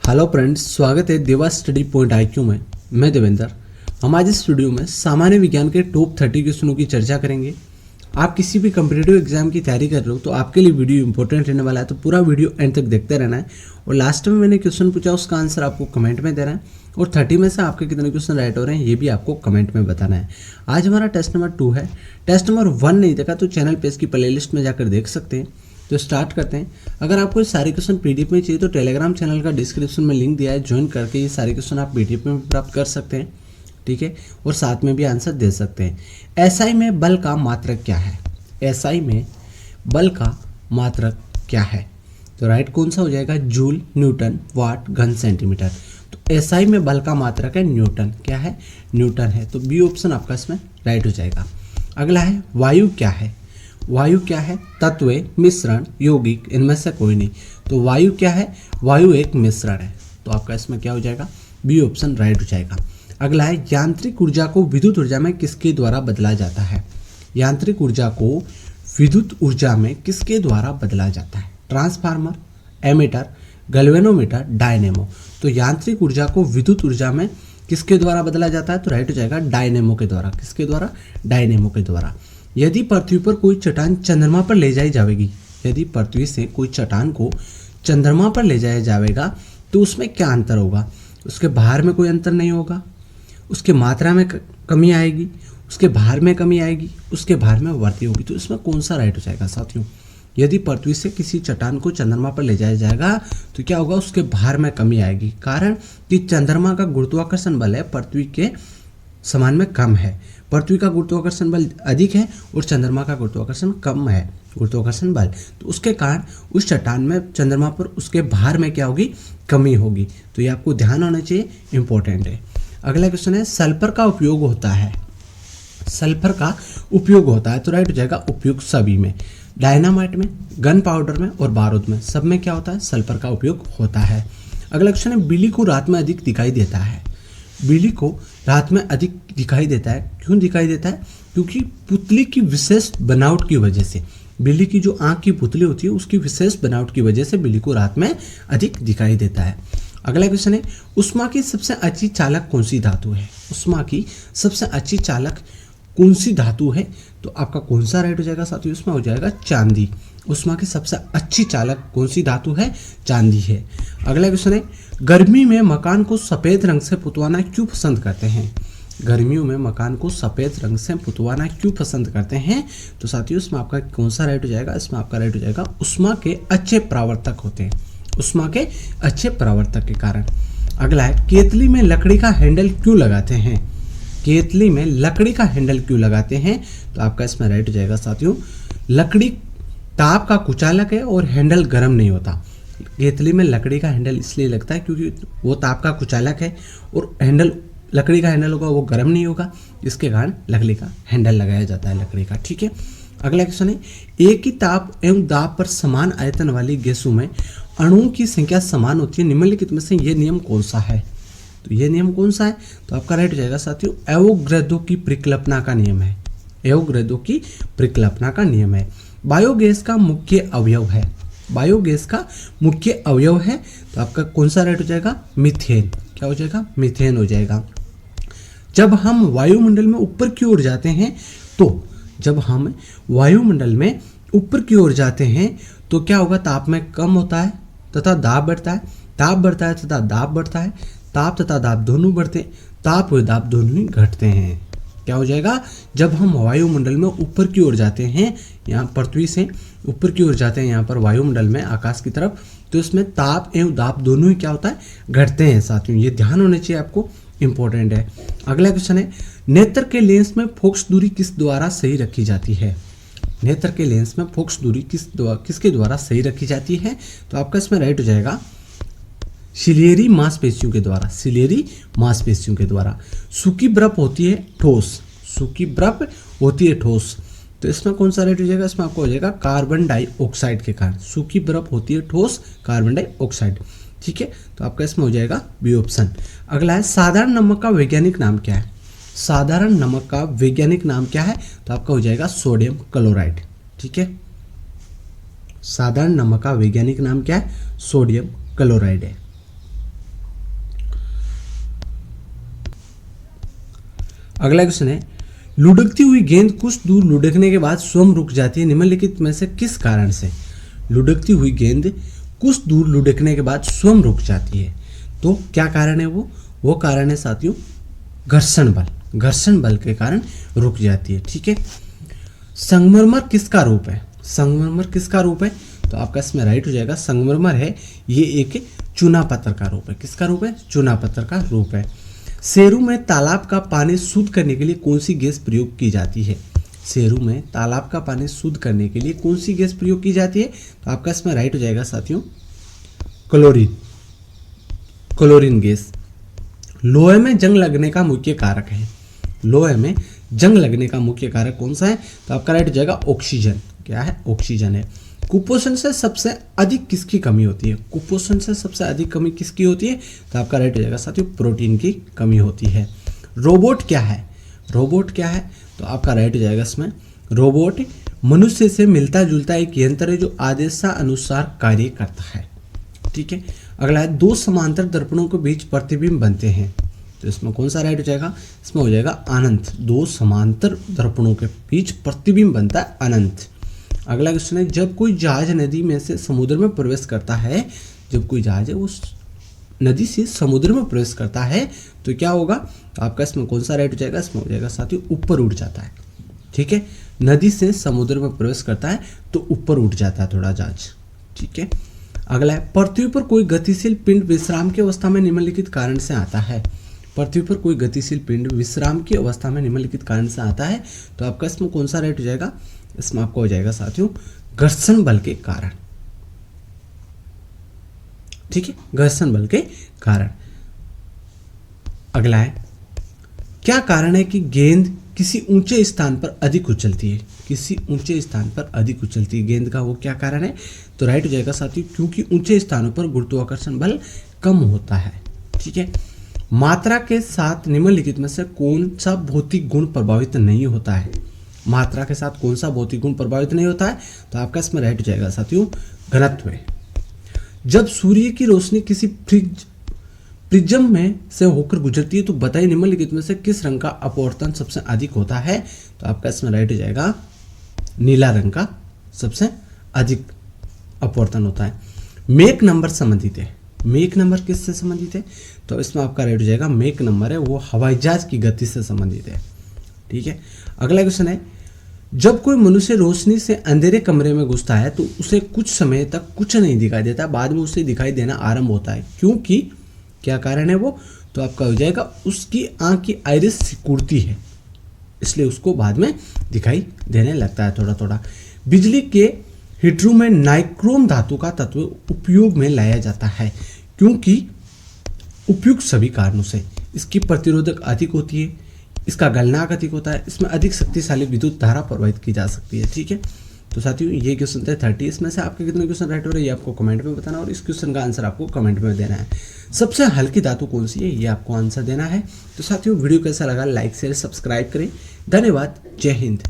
Hello friends, स्वागत है देवा स्टडी पॉइंट आईक्यू में। मैं देवेंद्र। हम आज इस वीडियो में सामान्य विज्ञान के टॉप 30 क्वेश्चनों की चर्चा करेंगे। आप किसी भी कॉम्पिटिटिव एग्जाम की तैयारी कर रहे हो तो आपके लिए वीडियो इंपॉर्टेंट रहने वाला है, तो पूरा वीडियो एंड तक देखते रहना है। और लास्ट में मैंने क्वेश्चन पूछा, उसका आंसर आपको कमेंट में देना है और 30 में से आपके कितने क्वेश्चन राइट हो रहे हैं ये भी आपको कमेंट में बताना है। आज हमारा टेस्ट नंबर 2 है। टेस्ट नंबर 1 नहीं देखा तो चैनल पे इसकी प्लेलिस्ट में जाकर देख सकते हैं। तो स्टार्ट करते हैं। अगर आपको ये सारे क्वेश्चन पीडीएफ में चाहिए तो टेलीग्राम चैनल का डिस्क्रिप्शन में लिंक दिया है, ज्वाइन करके ये सारे क्वेश्चन आप पीडीएफ में भी प्राप्त कर सकते हैं, ठीक है। और साथ में भी आंसर दे सकते हैं। एसआई में बल का मात्रक क्या है? एसआई में बल का मात्रक क्या है? तो राइट कौन सा हो जाएगा? जूल, न्यूटन, वाट, घन, सेंटीमीटर। तो एसआई में बल का मात्रक है न्यूटन। क्या है? न्यूटन है। तो बी ऑप्शन आपका इसमें राइट हो जाएगा। अगला है वायु क्या है? वायु क्या है? तत्व, मिश्रण, यौगिक, इनमें से कोई नहीं। तो वायु क्या है? वायु एक मिश्रण है। तो आपका इसमें क्या हो जाएगा? बी ऑप्शन राइट हो जाएगा। अगला है यांत्रिक ऊर्जा को विद्युत ऊर्जा में किसके द्वारा बदला जाता है? यांत्रिक ऊर्जा को विद्युत ऊर्जा में किसके द्वारा बदला जाता है? Transformer, ammeter, galvanometer, dynamo. तो यांत्रिक ऊर्जा को विद्युत ऊर्जा में किसके द्वारा बदला जाता है? तो राइट हो जाएगा डायनेमो के द्वारा। किसके द्वारा? डायनेमो के द्वारा। यदि पृथ्वी पर कोई चट्टान चंद्रमा पर ले जाई जाएगी, यदि पृथ्वी से कोई चट्टान को चंद्रमा पर ले जाया जाएगा तो उसमें क्या अंतर होगा? उसके भार में कोई अंतर नहीं होगा, उसके मात्रा में कमी आएगी, उसके भार में कमी आएगी, उसके भार में वृद्धि होगी। तो इसमें कौन सा राइट हो जाएगा साथियों? यदि पृथ्वी से किसी चट्टान को चंद्रमा पर ले जाया जाएगा तो क्या होगा? उसके भार में कमी आएगी, कारण कि चंद्रमा का गुरुत्वाकर्षण बल है पृथ्वी के समान में कम है। पृथ्वी का गुरुत्वाकर्षण बल अधिक है और चंद्रमा का गुरुत्वाकर्षण कम है, गुरुत्वाकर्षण बल। तो उसके कारण उस चट्टान में चंद्रमा पर उसके भार में क्या होगी? कमी होगी। तो ये आपको ध्यान होना चाहिए, इंपॉर्टेंट है। अगला क्वेश्चन है सल्फर का उपयोग होता है। सल्फर का उपयोग होता है तो राइट हो जाएगा उपयोग सभी में। डायनामाइट में, गन पाउडर में और बारूद में, सब में क्या होता है? सल्फर का उपयोग होता है। अगला क्वेश्चन है बिजली को रात में अधिक दिखाई देता है। बिजली को रात में अधिक दिखाई देता है। क्यों दिखाई देता है? क्योंकि पुतली की विशेष बनावट की वजह से। बिजली की जो आंख की पुतली होती है उसकी विशेष बनावट की वजह से बिजली को रात में अधिक दिखाई देता है। अगला क्वेश्चन है उष्मा की सबसे अच्छी चालक कौन सी धातु है? उष्मा की सबसे अच्छी चालक कौन सी धातु है? तो आपका कौन सा राइट हो जाएगा साथियों? इसमें हो जाएगा चांदी। उष्मा की सबसे अच्छी चालक कौन सी धातु है? चांदी है। अगला क्वेश्चन है गर्मी में मकान को सफ़ेद रंग से पुतवाना क्यों पसंद करते हैं? गर्मियों में मकान को सफ़ेद रंग से पुतवाना क्यों पसंद करते हैं? तो साथियों इसमें आपका कौन सा राइट हो जाएगा? इसमें आपका राइट हो जाएगा उष्मा के अच्छे परावर्तक होते हैं, उष्मा के अच्छे परावर्तक के कारण। अगला है केतली में लकड़ी का हैंडल क्यों लगाते हैं? केतली में लकड़ी का हैंडल क्यों लगाते हैं? तो आपका इसमें राइट हो जाएगा साथियों लकड़ी ताप का कुचालक है और हैंडल गर्म नहीं होता। केतली में लकड़ी का हैंडल इसलिए लगता है क्योंकि वो ताप का कुचालक है और हैंडल लकड़ी का हैंडल होगा वो गर्म नहीं होगा, इसके कारण लकड़ी का हैंडल लगाया जाता है, लकड़ी का, ठीक है। अगला क्वेश्चन है एक ही ताप एवं दाब पर समान आयतन वाली गैसों में अणुओं की संख्या समान होती है। निम्नलिखित में से ये नियम कौन सा है? तो ये नियम कौन सा है? तो आपका राइट हो जाएगा साथियों एवोगैड्रो की परिकल्पना का नियम है। एवोगैड्रो की परिकल्पना का नियम है। बायोगैस का मुख्य अवयव है। बायोगैस का मुख्य अवयव है तो आपका कौन सा राइट हो जाएगा? मीथेन। क्या हो जाएगा? मीथेन हो जाएगा। जब हम वायुमंडल में ऊपर की ओर जाते हैं तो जब हम वायुमंडल में ऊपर की ओर जाते हैं तो क्या होगा? ताप में कम होता है तथा दाब बढ़ता है, ताप बढ़ता है तथा दाब बढ़ता है, ताप तथा दाब दोनों बढ़ते, ताप और दाब दोनों ही घटते हैं। क्या हो जाएगा? जब हम वायुमंडल में ऊपर की ओर जाते हैं, यहाँ पृथ्वी से ऊपर की ओर जाते हैं यहाँ पर वायुमंडल में आकाश की तरफ, तो इसमें ताप एवं दाब दोनों ही क्या होता है? घटते हैं साथियों। ये ध्यान होना चाहिए आपको, इंपॉर्टेंट है। अगला क्वेश्चन है नेत्र के लेंस में फोकस दूरी किस द्वारा सही रखी जाती है? नेत्र के लेंस में फोकस दूरी किसके द्वारा सही रखी जाती है? तो आपका इसमें राइट हो जाएगा सिलेरी मांसपेशियों के द्वारा। सिलेरी मांसपेशियों के द्वारा। सूखी बर्फ होती है ठोस, सूखी बर्फ होती है ठोस, तो इसमें कौन सा राइट हो जाएगा? इसमें आपको हो जाएगा कार्बन डाइऑक्साइड के कारण। सूखी बर्फ होती है ठोस, कार्बन डाइऑक्साइड, ठीक है। तो आपका इसमें हो जाएगा बी ऑप्शन। अगला है साधारण नमक का वैज्ञानिक नाम क्या है? साधारण नमक का वैज्ञानिक नाम क्या है? तो आपका हो जाएगा सोडियम क्लोराइड, ठीक है। साधारण नमक का वैज्ञानिक नाम क्या है? सोडियम क्लोराइड है। अगला क्वेश्चन है, लुढ़कती हुई गेंद कुछ दूर लुढ़कने के बाद स्वयं रुक जाती है, निम्नलिखित में से किस कारण से? लुढ़कती हुई गेंद कुछ दूर लुढ़कने के बाद स्वयं रुक जाती है, तो क्या कारण है वो कारण है साथियों घर्षण बल। घर्षण बल के कारण रुक जाती है। ठीक है, संगमरमर किसका रूप है? संगमरमर किसका रूप है? तो आपका इसमें राइट हो जाएगा, संगमरमर है ये एक चूना पत्थर का रूप है। किसका रूप है? चूना पत्थर का रूप है। शेरू में तालाब का पानी शुद्ध करने के लिए कौन सी गैस प्रयोग की जाती है? शेरू में तालाब का पानी शुद्ध करने के लिए कौन सी गैस प्रयोग की जाती है? तो आपका इसमें राइट हो जाएगा साथियों क्लोरीन, क्लोरीन गैस। लोहे में जंग लगने का मुख्य कारक है। लोहे में जंग लगने का मुख्य कारक कौन सा है? तो आपका राइट हो जाएगा ऑक्सीजन। क्या है? ऑक्सीजन है। कुपोषण से सबसे अधिक किसकी कमी होती है? कुपोषण से सबसे अधिक कमी किसकी होती है? तो आपका राइट हो जाएगा साथियों प्रोटीन की कमी होती है। रोबोट क्या है? रोबोट क्या है? तो आपका राइट हो जाएगा इसमें रोबोट मनुष्य से मिलता जुलता एक यंत्र है जो आदेशानुसार कार्य करता है। ठीक है, अगला है, दो समांतर दर्पणों के बीच प्रतिबिंब बनते हैं, तो इसमें कौन सा राइट हो जाएगा? इसमें हो जाएगा अनंत। दो समांतर दर्पणों के बीच प्रतिबिंब बनता है अनंत। अगला क्वेश्चन है, जब कोई जहाज नदी में से समुद्र में प्रवेश करता है, जब कोई जहाज है उस नदी से समुद्र में प्रवेश करता है तो क्या होगा? तो आपका इसमें कौन सा राइट हो जाएगा? इसमें हो जाएगा साथियों ऊपर उठ जाता है। ठीक है, नदी से समुद्र में प्रवेश करता है तो ऊपर उठ जाता है थोड़ा जहाज। ठीक है, अगला है, पृथ्वी पर कोई गतिशील पिंड विश्राम की अवस्था में निम्नलिखित कारण से आता है। पृथ्वी पर कोई गतिशील पिंड विश्राम की अवस्था में निम्नलिखित कारण से आता है, तो आपका इसमें कौन सा राइट हो जाएगा? इसमें आपको हो जाएगा साथियों घर्षण बल के कारण। ठीक है, घर्षण बल के कारण। अगला है, क्या कारण है कि गेंद किसी ऊंचे स्थान पर अधिक उछलती है? किसी ऊंचे स्थान पर अधिक उछलती है गेंद का वो क्या कारण है? तो राइट हो जाएगा साथियों क्योंकि ऊंचे स्थानों पर गुरुत्वाकर्षण बल कम होता है। ठीक है, मात्रा के साथ निम्नलिखित में से कौन सा भौतिक गुण प्रभावित नहीं होता है? मात्रा के साथ कौन सा भौतिक गुण प्रभावित नहीं होता है? तो आपका इसमें राइट हो जाएगा साथियों घनत्व। जब सूर्य की रोशनी किसी प्रिज्म में से होकर गुजरती है तो बताइए निम्नलिखित में से किस रंग का अपवर्तन सबसे अधिक होता है? तो आपका इसमें राइट हो जाएगा नीला रंग का सबसे अधिक अपवर्तन होता है। मेक नंबर संबंधित है। मेक नंबर किससे संबंधित है? तो इसमें आपका राइट हो जाएगा मेक नंबर है वो हवाई जहाज की गति से संबंधित है। ठीक है, अगला क्वेश्चन है, जब कोई मनुष्य रोशनी से अंधेरे कमरे में घुसता है तो उसे कुछ समय तक कुछ नहीं दिखाई देता, बाद में उसे दिखाई देना आरंभ होता है, क्योंकि क्या कारण है वो? तो आपका हो जाएगा उसकी आंख की आइरिस सिकुड़ती है, इसलिए उसको बाद में दिखाई देने लगता है थोड़ा थोड़ा। बिजली के हीटरों में नाइक्रोम धातु का तत्व उपयोग में लाया जाता है क्योंकि उपयुक्त सभी कारणों से इसकी प्रतिरोधक अधिक होती है, इसका गलनांक अधिक होता है, इसमें अधिक शक्तिशाली विद्युत धारा प्रवाहित की जा सकती है। ठीक है, तो साथियों ये क्वेश्चन थे 30, इसमें से आपके कितने क्वेश्चन राइट हो रहे हैं ये आपको कमेंट में बताना और इस क्वेश्चन का आंसर आपको कमेंट में देना है। सबसे हल्की धातु कौन सी है ये आपको आंसर देना है। तो साथियों वीडियो कैसा लगा लाइक शेयर सब्सक्राइब करें। धन्यवाद, जय हिंद।